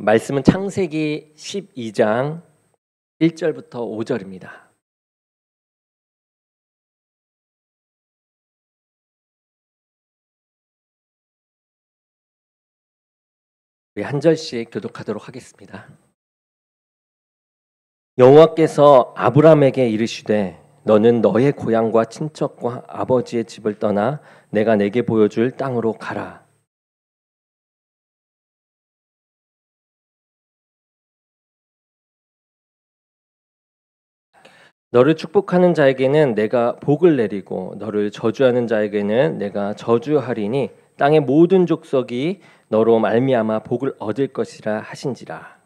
말씀은 창세기 12장 1절부터 5절입니다. 우리 한 절씩 교독하도록 하겠습니다. 여호와께서 아브람에게 이르시되 너는 너의 고향과 친척과 아버지의 집을 떠나 내가 내게 보여줄 땅으로 가라. 너를 축복하는 자에게는 내가 복을 내리고 너를 저주하는 자에게는 내가 저주하리니 땅의 모든 족속이 너로 말미암아 복을 얻을 것이라 하신지라.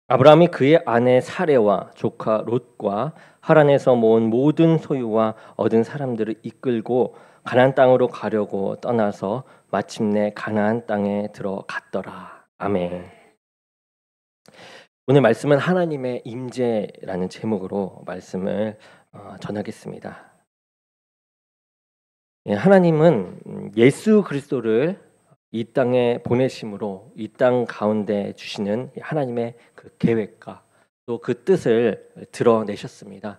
아브라함이 그의 아내 사레와 조카 롯과 하란에서 모은 모든 소유와 얻은 사람들을 이끌고 가나안 땅으로 가려고 떠나서 마침내 가나안 땅에 들어갔더라. 아멘. 오늘 말씀은 하나님의 임재라는 제목으로 말씀을 전하겠습니다. 하나님은 예수 그리스도를 이 땅에 보내심으로 이 땅 가운데 주시는 하나님의 그 계획과 또 그 뜻을 드러내셨습니다.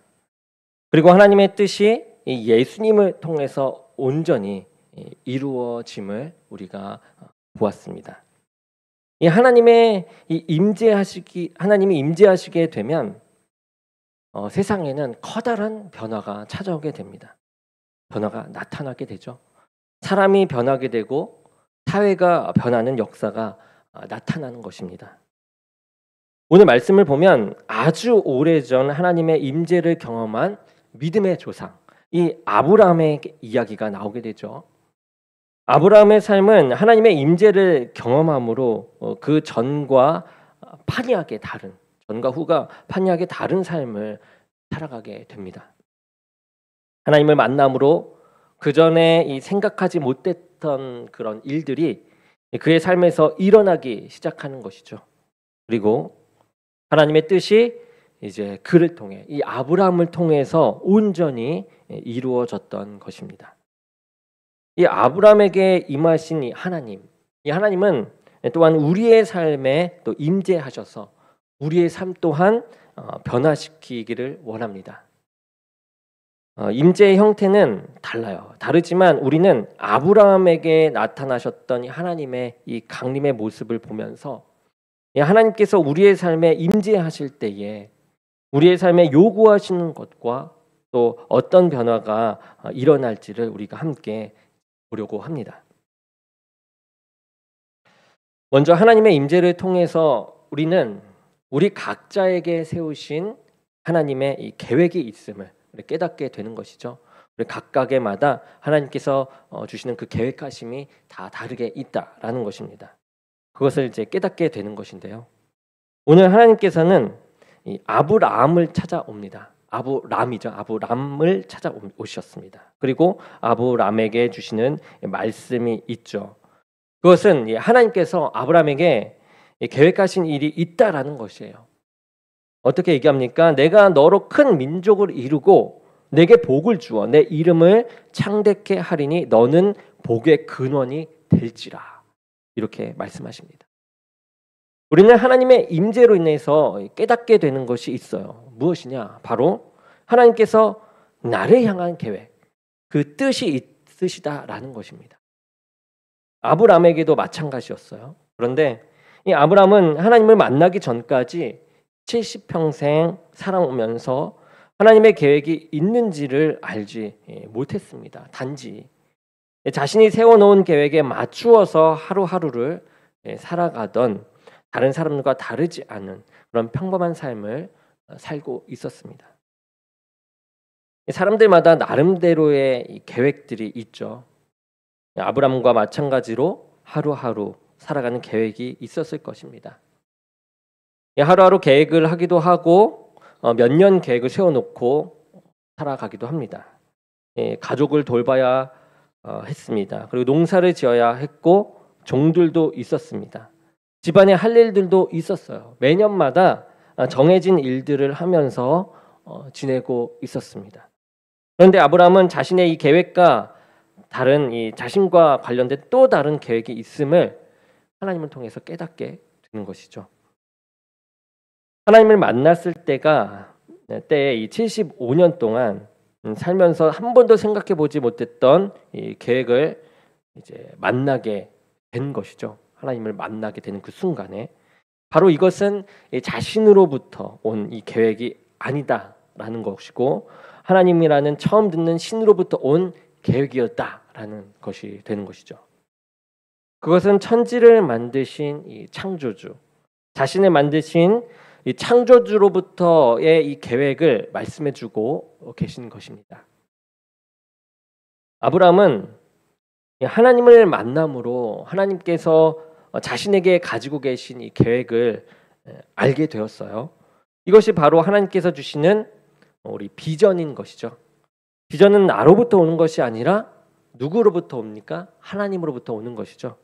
그리고 하나님의 뜻이 예수님을 통해서 온전히 이루어짐을 우리가 보았습니다. 이 하나님이 임재하시게 되면 세상에는 커다란 변화가 찾아오게 됩니다. 변화가 나타나게 되죠. 사람이 변하게 되고 사회가 변하는 역사가 나타나는 것입니다. 오늘 말씀을 보면 아주 오래전 하나님의 임재를 경험한 믿음의 조상, 이 아브라함의 이야기가 나오게 되죠. 아브라함의 삶은 하나님의 임재를 경험함으로 그 전과 후가 판이하게 다른 삶을 살아가게 됩니다. 하나님을 만남으로 그 전에 생각하지 못했던 그런 일들이 그의 삶에서 일어나기 시작하는 것이죠. 그리고 하나님의 뜻이 이제 그를 통해 이 아브라함을 통해서 온전히 이루어졌던 것입니다. 이 아브라함에게 임하신 이 하나님은 또한 우리의 삶에 또 임재하셔서 우리의 삶 또한 변화시키기를 원합니다. 임재의 형태는 달라요. 다르지만 우리는 아브라함에게 나타나셨던 하나님의 이 강림의 모습을 보면서 하나님께서 우리의 삶에 임재하실 때에 우리의 삶에 요구하시는 것과 또 어떤 변화가 일어날지를 우리가 함께 보려고 합니다. 먼저 하나님의 임재를 통해서 우리는 우리 각자에게 세우신 하나님의 이 계획이 있음을 깨닫게 되는 것이죠. 우리 각각의마다 하나님께서 주시는 그 계획하심이 다 다르게 있다라는 것입니다. 그것을 이제 깨닫게 되는 것인데요. 오늘 하나님께서는 이 아브라함을 찾아옵니다. 아브람을 찾아오셨습니다. 그리고 아브람에게 주시는 말씀이 있죠. 그것은 하나님께서 아브람에게 계획하신 일이 있다라는 것이에요. 어떻게 얘기합니까? 내가 너로 큰 민족을 이루고 내게 복을 주어 내 이름을 창대케 하리니 너는 복의 근원이 될지라. 이렇게 말씀하십니다. 우리는 하나님의 임재로 인해서 깨닫게 되는 것이 있어요. 무엇이냐? 바로 하나님께서 나를 향한 계획, 그 뜻이 있으시다라는 것입니다. 아브람에게도 마찬가지였어요. 그런데 이 아브람은 하나님을 만나기 전까지 70평생 살아오면서 하나님의 계획이 있는지를 알지 못했습니다. 단지 자신이 세워놓은 계획에 맞추어서 하루하루를 살아가던 다른 사람들과 다르지 않은 그런 평범한 삶을 살고 있었습니다. 사람들마다 나름대로의 계획들이 있죠. 아브람과 마찬가지로 하루하루 살아가는 계획이 있었을 것입니다. 하루하루 계획을 하기도 하고 몇 년 계획을 세워놓고 살아가기도 합니다. 가족을 돌봐야 했습니다. 그리고 농사를 지어야 했고 종들도 있었습니다. 집안에 할 일들도 있었어요. 매년마다 정해진 일들을 하면서 지내고 있었습니다. 그런데 아브라함은 자신의 이 계획과 다른 이 자신과 관련된 또 다른 계획이 있음을 하나님을 통해서 깨닫게 되는 것이죠. 하나님을 만났을 때에 이 75년 동안 살면서 한 번도 생각해 보지 못했던 이 계획을 이제 만나게 된 것이죠. 하나님을 만나게 되는 그 순간에 바로 이것은 자신으로부터 온 이 계획이 아니다라는 것이고 하나님이라는 처음 듣는 신으로부터 온 계획이었다라는 것이 되는 것이죠. 그것은 천지를 만드신 이 창조주, 자신을 만드신 이 창조주로부터의 이 계획을 말씀해주고 계신 것입니다. 아브라함은 하나님을 만남으로 하나님께서 자신에게 가지고 계신 이 계획을 알게 되었어요. 이것이 바로 하나님께서 주시는 우리 비전인 것이죠. 비전은 나로부터 오는 것이 아니라 누구로부터 옵니까? 하나님으로부터 오는 것이죠.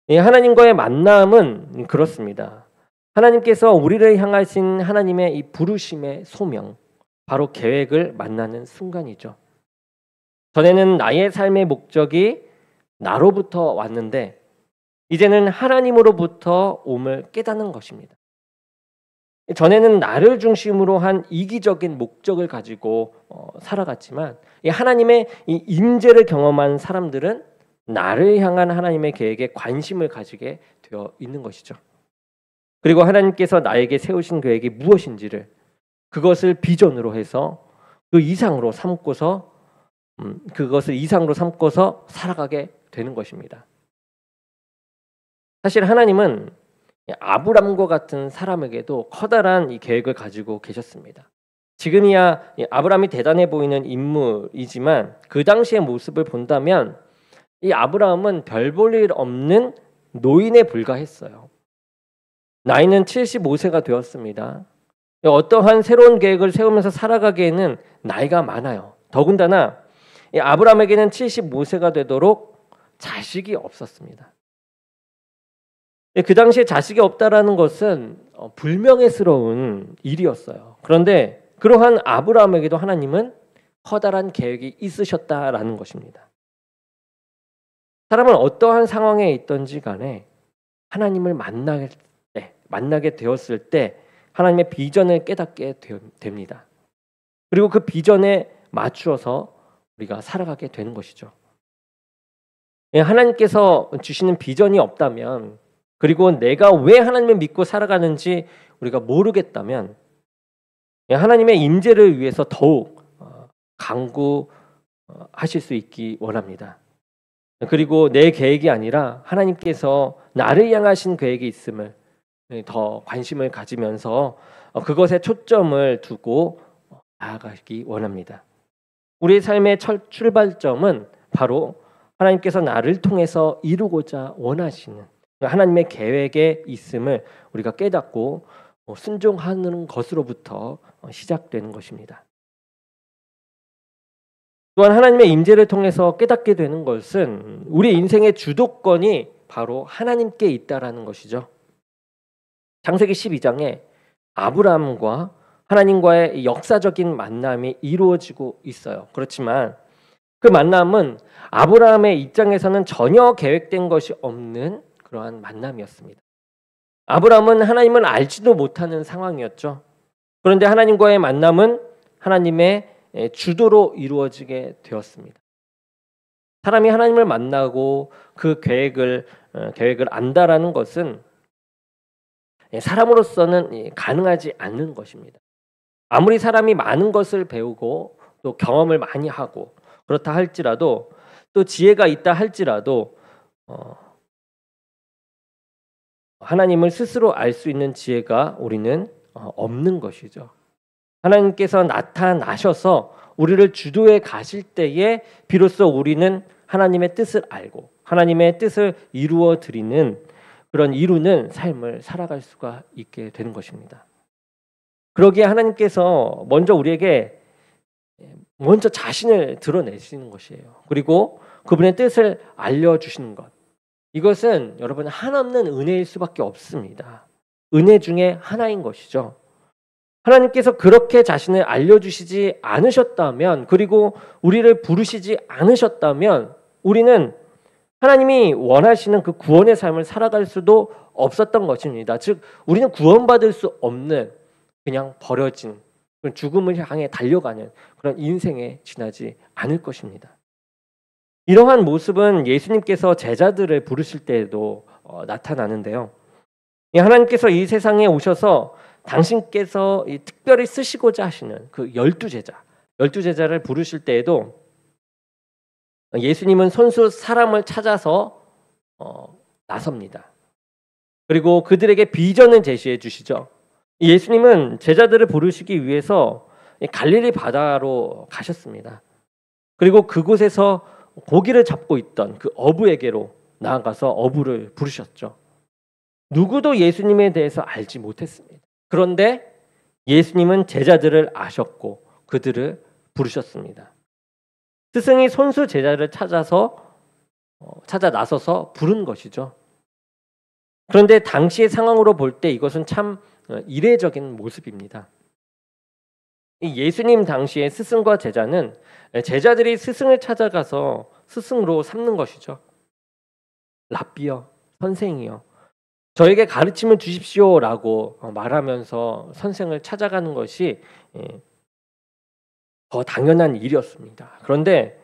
하나님과의 만남은 그렇습니다. 하나님께서 우리를 향하신 하나님의 이 부르심의 소명, 바로 계획을 만나는 순간이죠. 전에는 나의 삶의 목적이 나로부터 왔는데 이제는 하나님으로부터 옴을 깨닫는 것입니다. 전에는 나를 중심으로 한 이기적인 목적을 가지고 살아갔지만 하나님의 이 임재를 경험한 사람들은 나를 향한 하나님의 계획에 관심을 가지게 되어 있는 것이죠. 그리고 하나님께서 나에게 세우신 계획이 무엇인지를 그것을 비전으로 해서 그것을 이상으로 삼고서 살아가게 되는 것입니다. 사실 하나님은 아브람과 같은 사람에게도 커다란 이 계획을 가지고 계셨습니다. 지금이야 아브람이 대단해 보이는 인물이지만 그 당시의 모습을 본다면 이 아브라함은 별 볼 일 없는 노인에 불과했어요. 나이는 75세가 되었습니다. 어떠한 새로운 계획을 세우면서 살아가기에는 나이가 많아요. 더군다나 아브라함에게는 75세가 되도록 자식이 없었습니다. 그 당시에 자식이 없다라는 것은 불명예스러운 일이었어요. 그런데 그러한 아브라함에게도 하나님은 커다란 계획이 있으셨다라는 것입니다. 사람은 어떠한 상황에 있든지 간에 하나님을 만나게 되었을 때 하나님의 비전을 깨닫게 됩니다. 그리고 그 비전에 맞추어서 우리가 살아가게 되는 것이죠. 하나님께서 주시는 비전이 없다면 그리고 내가 왜 하나님을 믿고 살아가는지 우리가 모르겠다면 하나님의 임재를 위해서 더욱 강구하실 수 있기 원합니다. 그리고 내 계획이 아니라 하나님께서 나를 향하신 계획이 있음을 더 관심을 가지면서 그것에 초점을 두고 나아가기 원합니다. 우리의 삶의 출발점은 바로 하나님께서 나를 통해서 이루고자 원하시는 하나님의 계획에 있음을 우리가 깨닫고 순종하는 것으로부터 시작되는 것입니다. 또한 하나님의 임재를 통해서 깨닫게 되는 것은 우리 인생의 주도권이 바로 하나님께 있다라는 것이죠. 창세기 12장에 아브라함과 하나님과의 역사적인 만남이 이루어지고 있어요. 그렇지만 그 만남은 아브라함의 입장에서는 전혀 계획된 것이 없는 그러한 만남이었습니다. 아브라함은 하나님을 알지도 못하는 상황이었죠. 그런데 하나님과의 만남은 하나님의 주도로 이루어지게 되었습니다. 사람이 하나님을 만나고 그 계획을 안다라는 것은 사람으로서는 가능하지 않는 것입니다. 아무리 사람이 많은 것을 배우고 또 경험을 많이 하고 그렇다 할지라도 또 지혜가 있다 할지라도 하나님을 스스로 알 수 있는 지혜가 우리는 없는 것이죠. 하나님께서 나타나셔서 우리를 주도해 가실 때에 비로소 우리는 하나님의 뜻을 알고 하나님의 뜻을 이루어 드리는 그런 이루는 삶을 살아갈 수가 있게 되는 것입니다. 그러기에 하나님께서 먼저 우리에게 먼저 자신을 드러내시는 것이에요. 그리고 그분의 뜻을 알려주시는 것. 이것은 여러분 한없는 은혜일 수밖에 없습니다. 은혜 중에 하나인 것이죠. 하나님께서 그렇게 자신을 알려주시지 않으셨다면, 그리고 우리를 부르시지 않으셨다면 우리는 하나님이 원하시는 그 구원의 삶을 살아갈 수도 없었던 것입니다. 즉 우리는 구원받을 수 없는, 그냥 버려진, 죽음을 향해 달려가는 그런 인생에 지나지 않을 것입니다. 이러한 모습은 예수님께서 제자들을 부르실 때에도 나타나는데요. 하나님께서 이 세상에 오셔서 당신께서 특별히 쓰시고자 하시는 그 12제자를 부르실 때에도 예수님은 손수 사람을 찾아서 나섭니다. 그리고 그들에게 비전을 제시해 주시죠. 예수님은 제자들을 부르시기 위해서 갈릴리 바다로 가셨습니다. 그리고 그곳에서 고기를 잡고 있던 그 어부에게로 나아가서 어부를 부르셨죠. 누구도 예수님에 대해서 알지 못했습니다. 그런데 예수님은 제자들을 아셨고 그들을 부르셨습니다. 스승이 손수 제자를 찾아 나서서 부른 것이죠. 그런데 당시의 상황으로 볼 때 이것은 참 이례적인 모습입니다. 예수님 당시의 스승과 제자는 제자들이 스승을 찾아가서 스승으로 삼는 것이죠. 랍비여, 선생이여, 저에게 가르침을 주십시오라고 말하면서 선생을 찾아가는 것이 더 당연한 일이었습니다. 그런데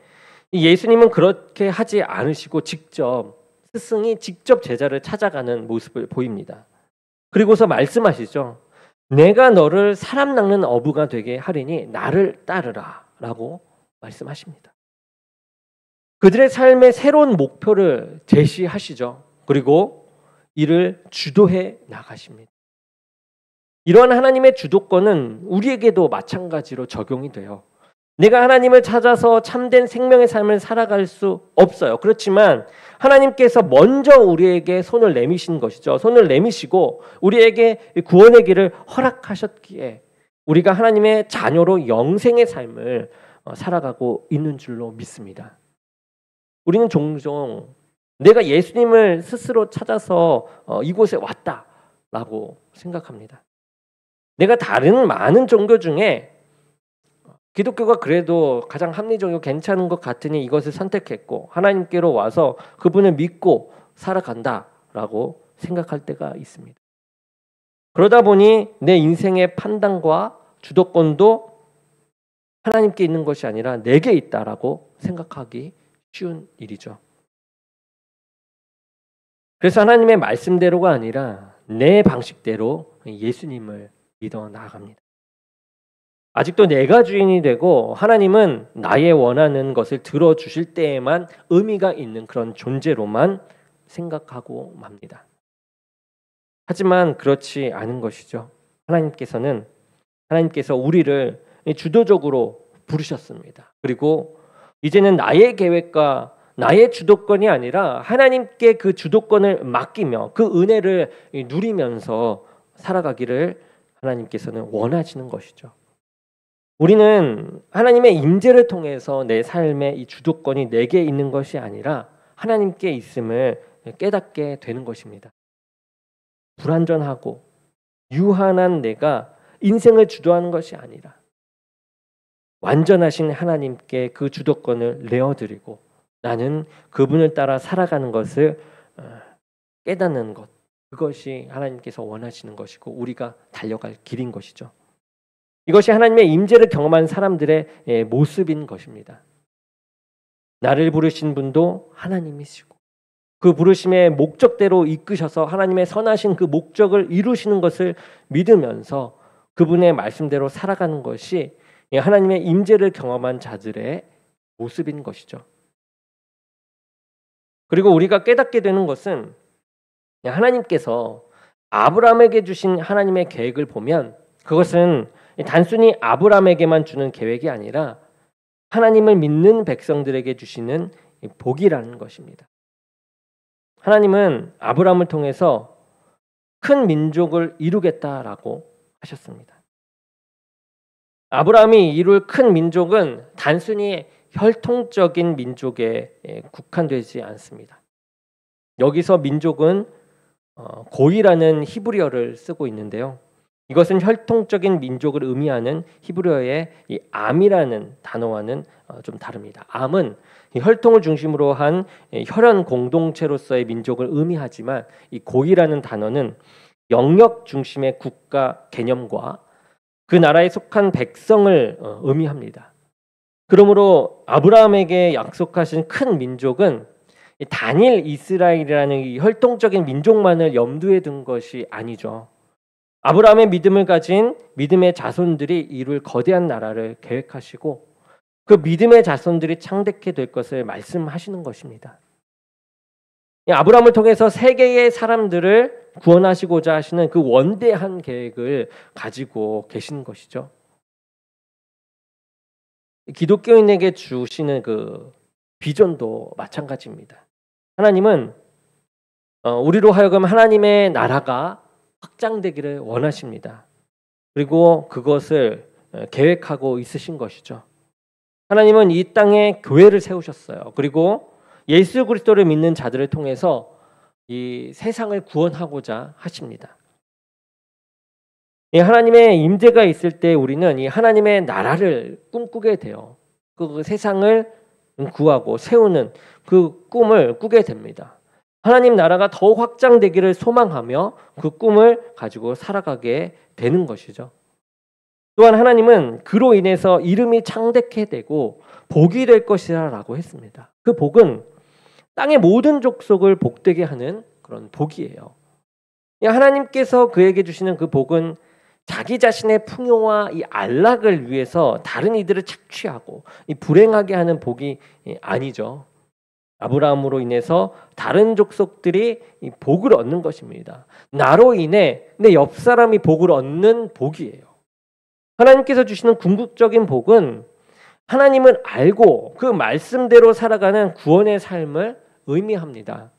예수님은 그렇게 하지 않으시고 스승이 직접 제자를 찾아가는 모습을 보입니다. 그리고서 말씀하시죠. 내가 너를 사람 낚는 어부가 되게 하리니 나를 따르라 라고 말씀하십니다. 그들의 삶의 새로운 목표를 제시하시죠. 그리고 이를 주도해 나가십니다. 이러한 하나님의 주도권은 우리에게도 마찬가지로 적용이 돼요. 내가 하나님을 찾아서 참된 생명의 삶을 살아갈 수 없어요. 그렇지만 하나님께서 먼저 우리에게 손을 내미신 것이죠. 손을 내미시고 우리에게 구원의 길을 허락하셨기에 우리가 하나님의 자녀로 영생의 삶을 살아가고 있는 줄로 믿습니다. 우리는 종종 내가 예수님을 스스로 찾아서 이곳에 왔다라고 생각합니다. 내가 다른 많은 종교 중에 기독교가 그래도 가장 합리적이고 괜찮은 것 같으니 이것을 선택했고 하나님께로 와서 그분을 믿고 살아간다라고 생각할 때가 있습니다. 그러다 보니 내 인생의 판단과 주도권도 하나님께 있는 것이 아니라 내게 있다라고 생각하기 쉬운 일이죠. 그래서 하나님의 말씀대로가 아니라 내 방식대로 예수님을 믿어 나아갑니다. 아직도 내가 주인이 되고 하나님은 나의 원하는 것을 들어주실 때에만 의미가 있는 그런 존재로만 생각하고 맙니다. 하지만 그렇지 않은 것이죠. 하나님께서 우리를 주도적으로 부르셨습니다. 그리고 이제는 나의 계획과 나의 주도권이 아니라 하나님께 그 주도권을 맡기며 그 은혜를 누리면서 살아가기를 하나님께서는 원하시는 것이죠. 우리는 하나님의 임재를 통해서 내 삶의 이 주도권이 내게 있는 것이 아니라 하나님께 있음을 깨닫게 되는 것입니다. 불완전하고 유한한 내가 인생을 주도하는 것이 아니라 완전하신 하나님께 그 주도권을 내어드리고 나는 그분을 따라 살아가는 것을 깨닫는 것, 그것이 하나님께서 원하시는 것이고 우리가 달려갈 길인 것이죠. 이것이 하나님의 임재를 경험한 사람들의 모습인 것입니다. 나를 부르신 분도 하나님이시고 그 부르심의 목적대로 이끄셔서 하나님의 선하신 그 목적을 이루시는 것을 믿으면서 그분의 말씀대로 살아가는 것이 하나님의 임재를 경험한 자들의 모습인 것이죠. 그리고 우리가 깨닫게 되는 것은 하나님께서 아브라함에게 주신 하나님의 계획을 보면 그것은 단순히 아브라함에게만 주는 계획이 아니라 하나님을 믿는 백성들에게 주시는 복이라는 것입니다. 하나님은 아브라함을 통해서 큰 민족을 이루겠다라고 하셨습니다. 아브라함이 이룰 큰 민족은 단순히 혈통적인 민족에 국한되지 않습니다. 여기서 민족은 고이라는 히브리어를 쓰고 있는데요. 이것은 혈통적인 민족을 의미하는 히브리어의 이 암이라는 단어와는 좀 다릅니다. 암은 이 혈통을 중심으로 한 혈연 공동체로서의 민족을 의미하지만 이 고이라는 단어는 영역 중심의 국가 개념과 그 나라에 속한 백성을 의미합니다. 그러므로 아브라함에게 약속하신 큰 민족은 단일 이스라엘이라는 이 혈통적인 민족만을 염두에 둔 것이 아니죠. 아브라함의 믿음을 가진 믿음의 자손들이 이룰 거대한 나라를 계획하시고 그 믿음의 자손들이 창대케 될 것을 말씀하시는 것입니다. 아브라함을 통해서 세계의 사람들을 구원하시고자 하시는 그 원대한 계획을 가지고 계신 것이죠. 기독교인에게 주시는 그 비전도 마찬가지입니다. 하나님은 우리로 하여금 하나님의 나라가 확장되기를 원하십니다. 그리고 그것을 계획하고 있으신 것이죠. 하나님은 이 땅에 교회를 세우셨어요. 그리고 예수 그리스도를 믿는 자들을 통해서 이 세상을 구원하고자 하십니다. 이 하나님의 임재가 있을 때 우리는 이 하나님의 나라를 꿈꾸게 돼요. 그 세상을 구하고 세우는 그 꿈을 꾸게 됩니다. 하나님 나라가 더 확장되기를 소망하며 그 꿈을 가지고 살아가게 되는 것이죠. 또한 하나님은 그로 인해서 이름이 창대케 되고 복이 될 것이라고 했습니다. 그 복은 땅의 모든 족속을 복되게 하는 그런 복이에요. 하나님께서 그에게 주시는 그 복은 자기 자신의 풍요와 이 안락을 위해서 다른 이들을 착취하고 이 불행하게 하는 복이 아니죠. 아브라함으로 인해서 다른 족속들이 이 복을 얻는 것입니다. 나로 인해 내 옆 사람이 복을 얻는 복이에요. 하나님께서 주시는 궁극적인 복은 하나님을 알고 그 말씀대로 살아가는 구원의 삶을 의미합니다.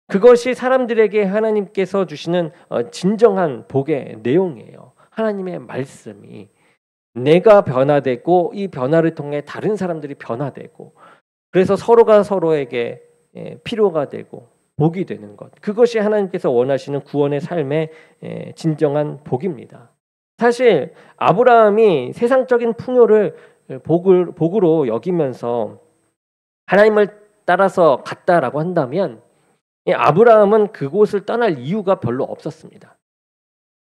그것이 사람들에게 하나님께서 주시는 진정한 복의 내용이에요. 하나님의 말씀이 내가 변화되고 이 변화를 통해 다른 사람들이 변화되고 그래서 서로가 서로에게 필요가 되고 복이 되는 것. 그것이 하나님께서 원하시는 구원의 삶의 진정한 복입니다. 사실 아브라함이 세상적인 풍요를 복으로 여기면서 하나님을 따라서 갔다라고 한다면 아브라함은 그곳을 떠날 이유가 별로 없었습니다.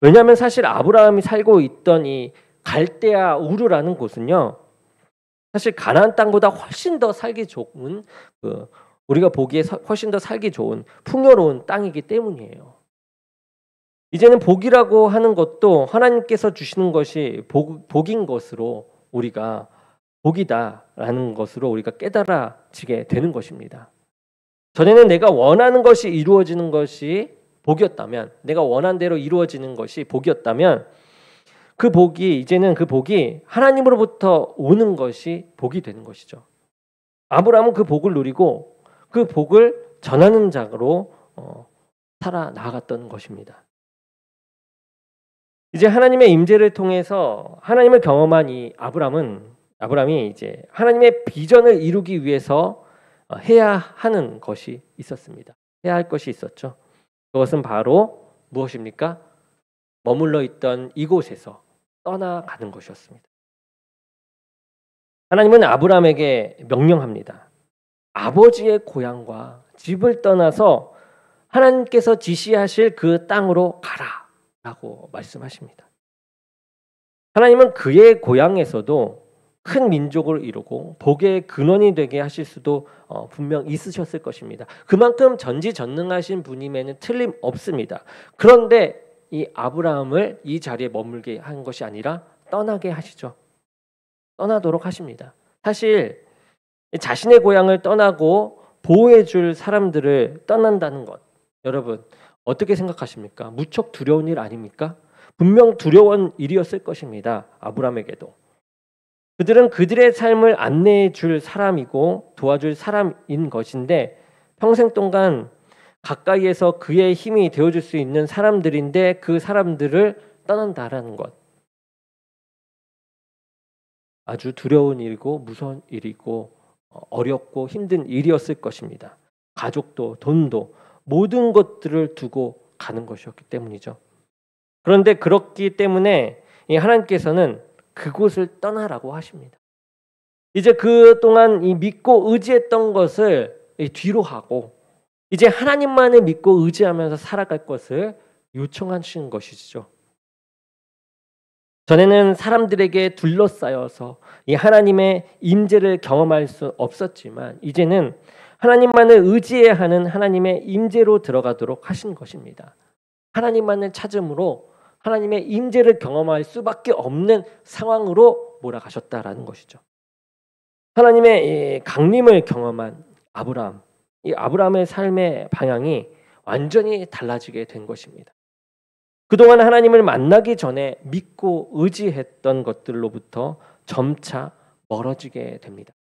왜냐하면 사실 아브라함이 살고 있던 이 갈대아 우르라는 곳은요, 사실 가나안 땅보다 훨씬 더 살기 좋은 우리가 보기에 훨씬 더 살기 좋은 풍요로운 땅이기 때문이에요. 이제는 복이라고 하는 것도 하나님께서 주시는 것이 복인 것으로 우리가 복이다라는 것으로 우리가 깨달아지게 되는 것입니다. 전에는 내가 원하는 것이 이루어지는 것이 복이었다면, 내가 원한 대로 이루어지는 것이 복이었다면 그 복이 이제는 그 복이 하나님으로부터 오는 것이 복이 되는 것이죠. 아브라함은 그 복을 누리고 그 복을 전하는 자로 살아 나아갔던 것입니다. 이제 하나님의 임재를 통해서 하나님을 경험한 이 아브라함이 이제 하나님의 비전을 이루기 위해서 해야 하는 것이 있었습니다. 해야 할 것이 있었죠. 그것은 바로 무엇입니까? 머물러 있던 이곳에서 떠나가는 것이었습니다. 하나님은 아브라함에게 명령합니다. 아버지의 고향과 집을 떠나서 하나님께서 지시하실 그 땅으로 가라 라고 말씀하십니다. 하나님은 그의 고향에서도 큰 민족을 이루고 복의 근원이 되게 하실 수도 분명 있으셨을 것입니다. 그만큼 전지전능하신 분임에는 틀림없습니다. 그런데 이 아브라함을 이 자리에 머물게 한 것이 아니라 떠나게 하시죠. 떠나도록 하십니다. 사실 자신의 고향을 떠나고 보호해 줄 사람들을 떠난다는 것, 여러분 어떻게 생각하십니까? 무척 두려운 일 아닙니까? 분명 두려운 일이었을 것입니다. 아브라함에게도. 그들은 그들의 삶을 안내해 줄 사람이고 도와줄 사람인 것인데 평생 동안 가까이에서 그의 힘이 되어줄 수 있는 사람들인데 그 사람들을 떠난다라는 것. 아주 두려운 일이고 무서운 일이고 어렵고 힘든 일이었을 것입니다. 가족도 돈도 모든 것들을 두고 가는 것이었기 때문이죠. 그런데 그렇기 때문에 이 하나님께서는 그곳을 떠나라고 하십니다. 이제 그동안 이 믿고 의지했던 것을 뒤로 하고 이제 하나님만을 믿고 의지하면서 살아갈 것을 요청하시는 것이죠. 전에는 사람들에게 둘러싸여서 이 하나님의 임재를 경험할 수 없었지만 이제는 하나님만을 의지해야 하는 하나님의 임재로 들어가도록 하신 것입니다. 하나님만을 찾음으로 하나님의 임재를 경험할 수밖에 없는 상황으로 몰아가셨다라는 것이죠. 하나님의 강림을 경험한 아브라함, 이 아브라함의 삶의 방향이 완전히 달라지게 된 것입니다. 그동안 하나님을 만나기 전에 믿고 의지했던 것들로부터 점차 멀어지게 됩니다.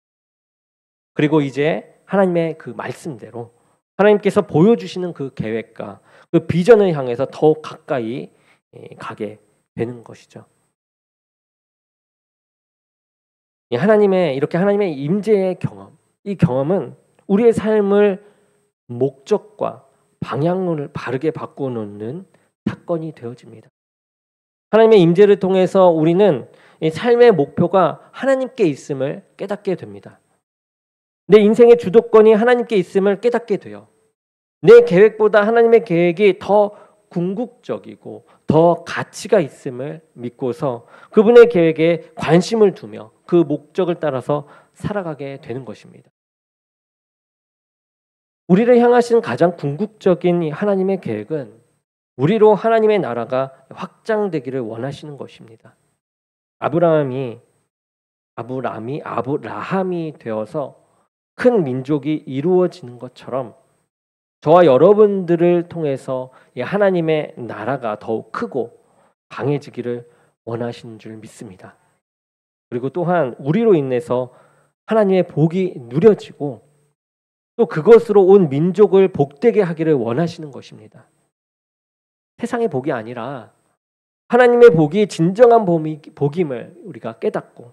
그리고 이제 하나님의 그 말씀대로 하나님께서 보여주시는 그 계획과 그 비전을 향해서 더욱 가까이 가게 되는 것이죠. 이렇게 하나님의 임재의 경험, 이 경험은 우리의 삶을 목적과 방향을 바르게 바꿔놓는 사건이 되어집니다. 하나님의 임재를 통해서 우리는 이 삶의 목표가 하나님께 있음을 깨닫게 됩니다. 내 인생의 주도권이 하나님께 있음을 깨닫게 돼요. 내 계획보다 하나님의 계획이 더 궁극적이고 더 가치가 있음을 믿고서 그분의 계획에 관심을 두며 그 목적을 따라서 살아가게 되는 것입니다. 우리를 향하신 가장 궁극적인 하나님의 계획은 우리로 하나님의 나라가 확장되기를 원하시는 것입니다. 아브라함이 되어서 큰 민족이 이루어지는 것처럼 저와 여러분들을 통해서 하나님의 나라가 더욱 크고 강해지기를 원하시는 줄 믿습니다. 그리고 또한 우리로 인해서 하나님의 복이 누려지고 또 그것으로 온 민족을 복되게 하기를 원하시는 것입니다. 세상의 복이 아니라 하나님의 복이 진정한 복임을 우리가 깨닫고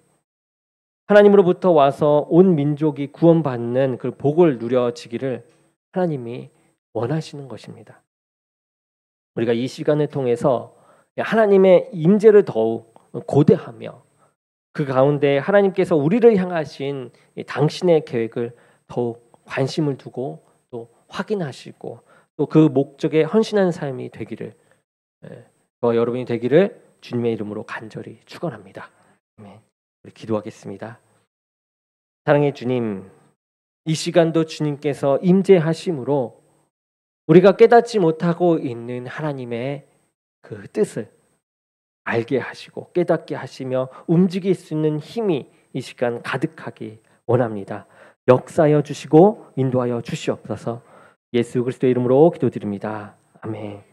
하나님으로부터 와서 온 민족이 구원받는 그 복을 누려지기를 하나님이 원하시는 것입니다. 우리가 이 시간을 통해서 하나님의 임재를 더욱 고대하며 그 가운데 하나님께서 우리를 향하신 당신의 계획을 더욱 관심을 두고 또 확인하시고 또 그 목적에 헌신하는 삶이 되기를 저와 여러분이 되기를 주님의 이름으로 간절히 축원합니다. 우리 기도하겠습니다. 사랑의 주님, 이 시간도 주님께서 임재하심으로 우리가 깨닫지 못하고 있는 하나님의 그 뜻을 알게 하시고 깨닫게 하시며 움직일 수 있는 힘이 이 시간 가득하기 원합니다. 역사하여 주시고 인도하여 주시옵소서. 예수 그리스도의 이름으로 기도드립니다. 아멘.